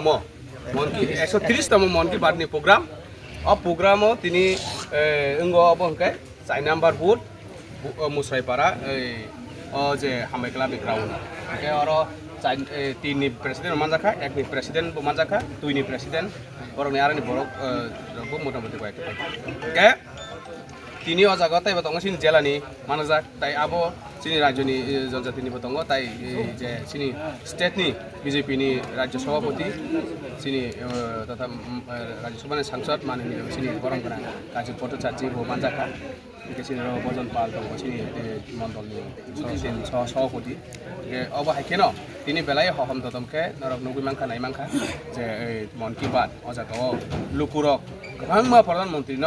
मन की 130 मन की बात नि प्रोग्राम अब प्रोग्रामो तिनी इंगो अबंके 4 नंबर बुथ मुसाइपारा जे हामेकला बैकग्राउंड के और 3 नि प्रेसिडेंट मानजाखा 1 नि प्रेसिडेंट मानजाखा 2 नि प्रेसिडेंट और नि आरो नि बरक रबो मोटामोटी बाय के तिनी अजागा ताइबा दङ सिनि जेलानि मानजा ताइ आबो सिनि राज्यनि जनजातिनि दङ ताइ जे सिनि स्टेटनि बीजेपी नि राज्य सभापति सिनि तथा राज्य सभानि सांसद माननीय सिनि बरंगरा काजि भट्टाचार्य बो मानजाखा सिनि बजन पाल दङ सिनि मण्डलनि सभापति के अब हाइकेन तिनी बेलाय हहम ददमके नरक नगुइ मांखा नाइ मांखा जे मन की बात अजागा लुकुरक गोबां प्रधानमन्त्री न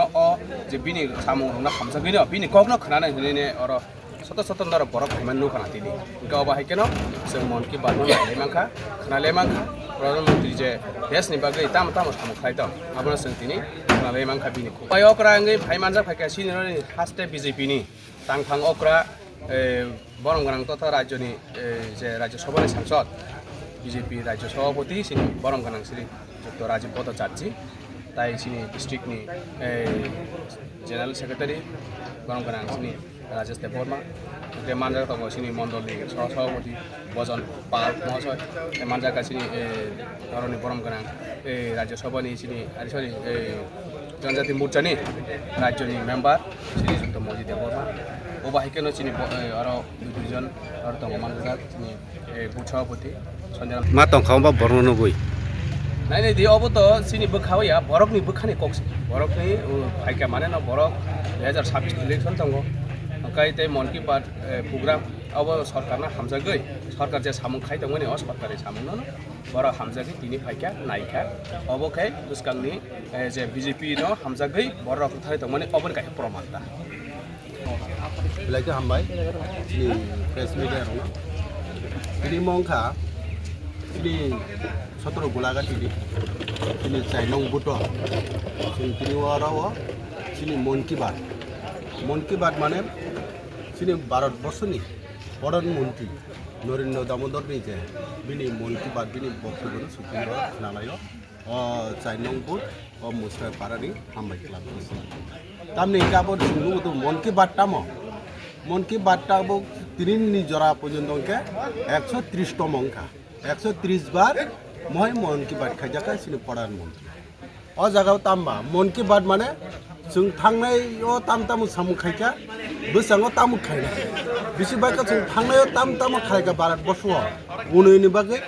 जे बिनि सामुना खामजागैन बिनि कगन खोनानै होने और सत नर बरफ हेमनु खाना तिनी गाव बाहायकेन जों मन की बात नायलाय मांखा खोनालाय मांखा प्रधानमन्त्री जे देशनि बागै ताम सामु खायद आबो जों तिनी खोनालाय मांखा बिनि बाय अक्रा आंगै भाइ मानजा फायका सिनि हास्ते बीजेपी नि तांफां अक्रा बरंगरां तथा राज्यनि जे राज्य सभानि सांसद बीजेपी राज्य सभापति सिनि बरंगरां श्री डक्टर राजीव भट्टाचार्य ताइ सिनि डिस्ट्रिक्टनि जेनेरेल सेक्रेटारि बरंगरां सिनि राजेश देव वर्मा के मानजा दङ सिनि मण्डलनि सभापति बजन पाल महाशय मानजाका सिनि धरनि बरंगरां राज्य सभानि सिनि सरि जनजाति मोर्चानि राज्यनि मेम्बार सिनि जुक्त मजी देव वर्मा ओबाहिकेन सिनि आरो दुइजन आरो दङ मानजा सिनि बुथ सभापति सन्जय मा तंखावबा बरनो गई नाइ दे अब तो सिनि बोखावया बरकनि बोखानि कक्स बरकनि फाइका माने न बरक 2026 इलेक्शन दङ ओंखाय ते मन की बात प्रोग्राम अब सरकारना हामजागै सरकार जे सामुं खाय दङनि अ सरकारि सामुं न बर हामजागै तिनि फाइका नायखा अबखाय दुसकांनि जे बीजेपी न हामजागै बर रखथाय दङनि अबन काय प्रमाण दा लाइक हामबाय नि प्रेस मिडिया रङ तिनि मंखा तिनि 17 गोलागा तिनि चाइनं बुतो तिनि वाराव तिनि मन की बात माने सिनि भारत बर्षनि प्रधानमन्त्री नरेन्द्र दामोदर नि जे बिनि मन की बात बिनि बक्तव्य सुप्रिम खोनालायो चाइनं बुथ मुस्राय पारानि हामबाय खालामो तामनि गाबो सुनु तो मन की बात ताबो तिनि जरा पर्यन्त के 130 टमंका 130 बार মই मन की बात खायजाखा सिनि प्रधानमन्त्री अ जागाव तामबा मन की बात माने जों थांनायाव ताम सामु खायखा बेसाङाव ताम खायना बिसिबागा जों थांनायाव ताम खायखा भारत बर्षआव उनैनि बागै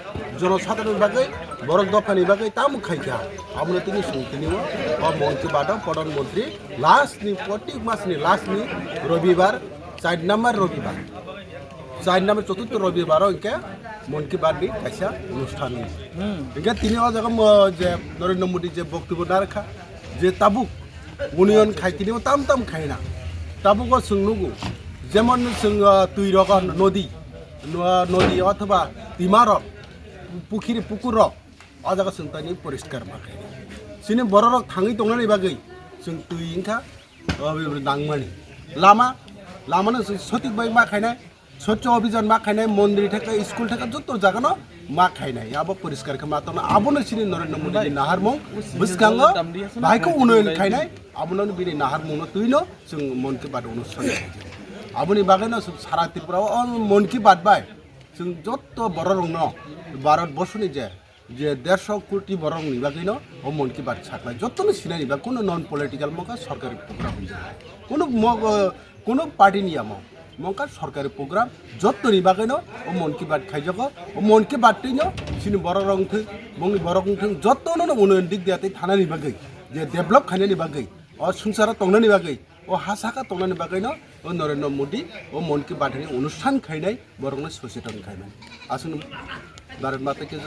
जनसाधारण बागै बरक दफानि बागै ताम खायखा आमनो तिनि सुंतिनिव अ मन की बात प्रधानमन्त्री लास्टनि प्रत्येक मासनि लास्टनि रविबार 4 नम्बर रविबार 4 नम्बर चतुर्थ रविबार इनके मन की बात नि कायसा अनुष्ठान इनके तिनि अ जागा जे नरेन्द्र मोदी जे बक्तव्य नारखा जे ताबुक उनियन खायतिनि ताम खायना ताबुको सोंनुगु जेमन जों तुइरक नदी अथवा तिमारक पुकुर अ जागा सोंतानि परिष्कार माखाय सिनि बररक थाङै दंनानै बागै जों तुइंखा नांमानि लामानो सटिक बाय माखायनाय स्वच्छ अभियान माखायनाय मन्दिर थाका स्कुल थाका जत जागानो माखायनाय आबो परिष्कार खालामना आबोनो सिनि नरेन्द्र मोदी नाहारमं बिसकांगो भाइको उन्नयन खायनाय आबोनो बिनि नाहारमंनो तुइनो जों मन की बात अनुष्ठान आबोनि बागैनो सारा त्रिपुराव मन की बात बाय जों जत बररंनो भारत बर्षनि जे 150 कोटी बरंनि बागैनो मन की बात साखला जतनो सिनायनि बा कोनो नन पलिटिकल मका सरकारी प्रोग्राम कोनो पार्टी नियाम मका सरकारी प्रोग्राम जतनि बागैनो मन की बात खायजको मन की बात तैनो सिनि बररंथै मंनि बररंथै जतनो उन्नयन दिग दियातै थानानि बागै जे डेभलप खायनानि बागै अ संसारा तंनानि बागै अ हासाका तंनानि बागैनो नरेन्द्र मोदी मन की बात नि अनुष्ठान खायनाय बरंनो सचेतन खायनाय आसुन भारत माता के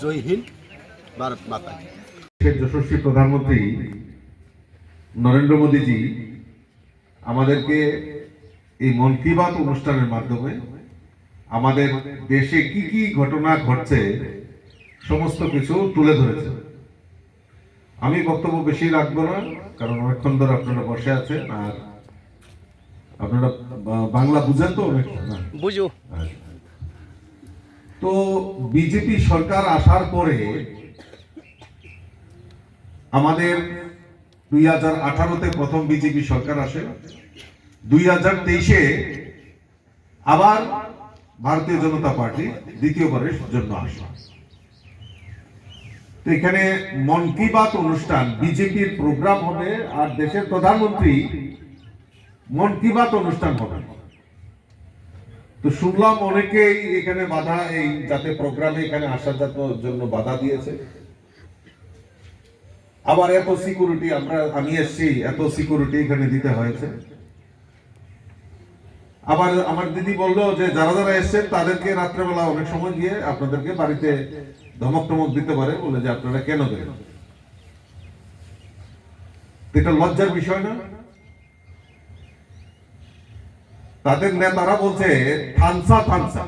जय हिंद भारत माता की যশস্বী প্রধানমন্ত্রী নরেন্দ্র মোদীজি আমাদেরকে এই মন কি বাত অনুষ্ঠানের মাধ্যমে আমাদের দেশে কি কি ঘটনা ঘটছে সমস্ত কিছু তুলে ধরেছে। আমি বক্তব্য বেশি রাখবো না, কারণ অনেকক্ষণ ধরে আপনারা বসে আছেন আর আপনারা বাংলা বুঝেন তো অনেক না বুঝো। তো বিজেপি সরকার আসার পরে আমাদের 2018-তে প্রথম বিজেপি সরকার আসে, 2023-এ আবার ভারতীয় জনতা পার্টি দ্বিতীয়বারের জন্য আসে। তো এখানে মন কি বাত অনুষ্ঠান, বিজেপির প্রোগ্রাম হবে আর দেশের প্রধানমন্ত্রী মন কি বাত অনুষ্ঠান হবে। তো শুনলাম অনেকেই এখানে বাধা, এই যাতে প্রোগ্রামে এখানে আসার জন্য বাধা দিয়েছে। আবার এত সিকিউরিটি, আমি এসছি, এত সিকিউরিটি এখানে দিতে হয়েছে। আবার আমার দিদি বললো যে যারা যারা এসছেন তাদেরকে রাত্রেবেলা অনেক সময় গিয়ে আপনাদেরকে বাড়িতে ধমক টমক দিতে পারে, বলে যে আপনারা কেন দেন। এটা লজ্জার বিষয় না? তাদের নেতারা বলছে থানসা থানসা,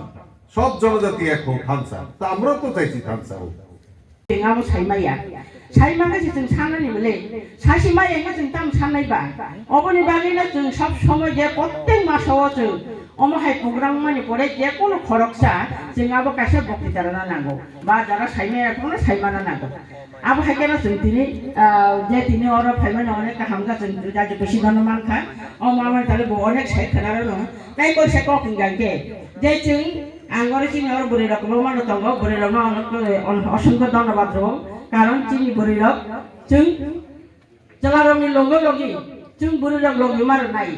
সব জনজাতি এক হোক থানসা। তা আমরাও তো চাইছি থানসা হোক। ngabo saimaya saimaka जों साननानै मोले सासे माइया जों दाम साननायबा अबनि बागैनो जों सब समय जे प्रत्येक मासाव जों अमहाय प्रग्राम माने परे जे कोनो खरकसा जों आबो कासे बक्तितारना नांगौ बा जारा साइमायाखौनो साइमाना नांगौ आबो हायकेना जों दिनै जे दिनै अर फाइमाना अनेक हामगा जों जाजे बेसि धन मानखा अ मामा ताले अनेक साइ खोनारो न काइ कोसे ककिं गांके जे जों आंगरे चिनि और बुरि रकम मानो तंग बुरि रकम असंख्य धन्यवाद रहो कारण चिनि बुरि रक जों जलारमनि लंगो लगी जों बुरि रक लगी मार नाय